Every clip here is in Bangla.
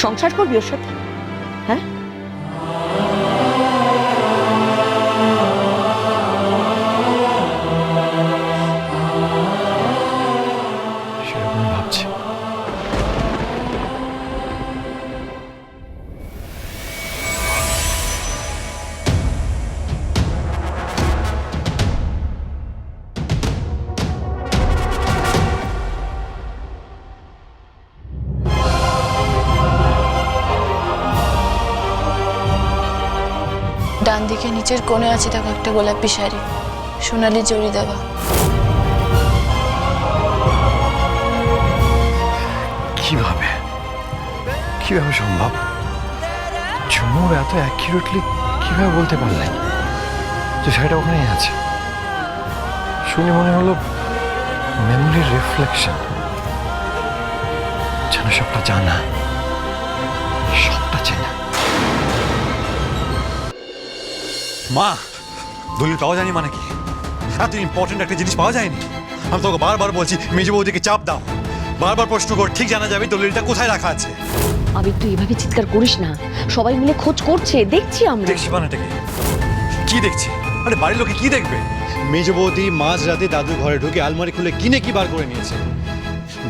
সংসার করবি ওর সাথে? হ্যাঁ, সেরকম ভাবছি। ডান দিকে নিচের কোণে আছে দেখো একটা গোলাপি শাড়ি, সোনালি জড়ি দেওয়া। কিভাবে কিভাবে সম্ভব? ঝুমুর এত অ্যাকিউরেটলি কিভাবে বলতে পারলেন যে শাড়িটা ওখানেই আছে? শুনে মনে হলো মেমোরির রিফ্লেকশন, যেন সবটা জানা, সবটা চেনা। মা, দলিল পাওয়া যায়নি মানে কি? এত ইম্পর্টেন্ট একটা জিনিস পাওয়া যায়নি? আমি তোকে বারবার বলছি মেজ বৌদিকে চাপ দাও, বারবার প্রশ্ন কর, ঠিক জানা যাবে দলিলটা কোথায় রাখা আছে। আবির তুই এভাবে চিৎকার করিস না, সবাই মিলে খোঁজ করছে, দেখছি আমরা। দেখছি বানাটাকে কি দেখছি? আরে বাড়ির লোকে কি দেখবে? মেজ বৌদি মাঝ রাতে দাদুর ঘরে ঢুকে আলমারি খুলে কিনে কি বার করে নিয়েছে।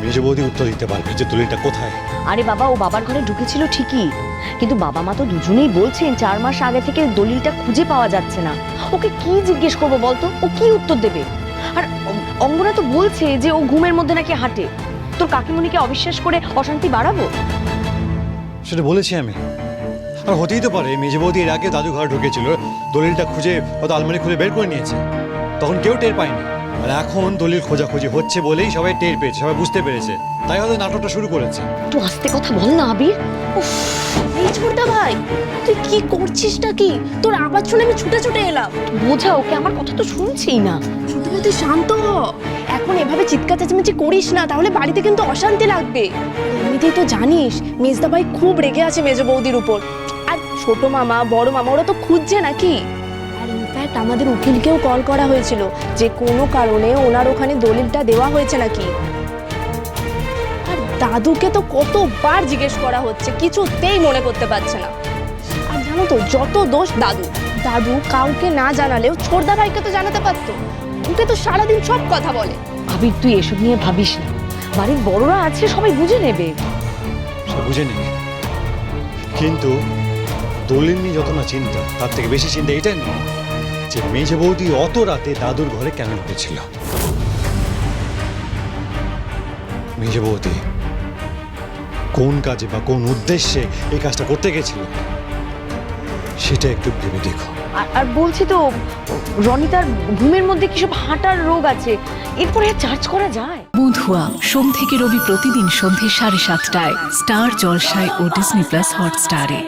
মেজ বৌদি উত্তর দিতে পারবে যে দলিলটা কোথায়। আরে বাবা, ও বাবার ঘরে ঢুকেছিল ঠিকই, কিন্তু বাবা মা তো দুজনেই বলছেন 4 মাস আগে থেকে দলিলটা খুঁজে পাওয়া যাচ্ছে না। ওকে কি জিজ্ঞেস করবো বলতো? ও কি উত্তর দেবে? আর অঙ্গনা তো বলছে যে ও ঘুমের মধ্যে নাকি হাঁটে। তোর কাকিমণিকে অবিশ্বাস করে অশান্তি বাড়াবো? সেটা বলেছি আমি। আর হতেই তো পারে মেজ বৌদি এর আগে দাদু ঘরে ঢুকেছিল, দলিলটা খুঁজে হয়তো আলমারি খুলে বের করে নিয়েছে, তখন কেউ টের পায়নি। আর এখন দলিল খোঁজাখুঁজি হচ্ছে বলেই সবাই টের পেয়েছে, সবাই বুঝতে পেরেছে, তাই হয়তো নাটকটা শুরু করেছে। তুই আস্তে কথা বল না আবির। উফ, এই ছোটদা ভাই, তুই কি করছিসটা কি? তোর আওয়াজ শুনে আমি ছুটে ছুটে এলাম। বোঝা ওকে, আমার কথা তো শুনছেই না। ছোট ভাই তুই শান্ত হ, এখন এভাবে চিৎকার চেঁচামেচি করিস না, তাহলে বাড়িতে কিন্তু অশান্তি লাগবে। এমনিতেই তো জানিস মেজদা ভাই খুব রেগে আছে মেজ বৌদির উপর। আর ছোট মামা বড় মামা ওরা তো খুঁজছে নাকি। আর ইনফ্যাক্ট আমাদের উকিলকেও কল করা হয়েছিল যে কোনো কারণে ওনার ওখানে দলিলটা দেওয়া হয়েছে নাকি। আর দাদুকে তো কতবার জিজ্ঞেস করা হচ্ছে, কিছুতেই মনে করতে পারছে না। আর জানো তো, যত দোষ দাদু, দাদু কাউকে না জানালেও ছোটদা ভাইকে তো জানাতে পারতো। ওকে তো সারাদিন সব কথা বলে। আবির তুই এসব নিয়ে ভাবিস না, বাড়ির বড়রা আছে, সবাই বুঝে নেবে। সে বুঝে নিক, কিন্তু দলিল নিয়ে যত না চিন্তা, তার থেকে বেশি চিন্তা এটাই নয় যে মেজ বৌদি অত রাতে দাদুর ঘরে কেন ঢুকেছিল। মেজ বৌদি কোন কাজে বা কোন উদ্দেশ্যে এই কাজটা করতে গেছিল সেটা একটু ভেবে দেখো। আর বলছি তো রনিতার ঘুমের মধ্যে কিসব হাঁটার রোগ আছে, এরপরে চার্জ করা যায়? বুধুয়া সোম থেকে রবি প্রতিদিন সন্ধ্যে 7:30টায় স্টার জলসায় ও ডিজনি প্লাস হটস্টারে।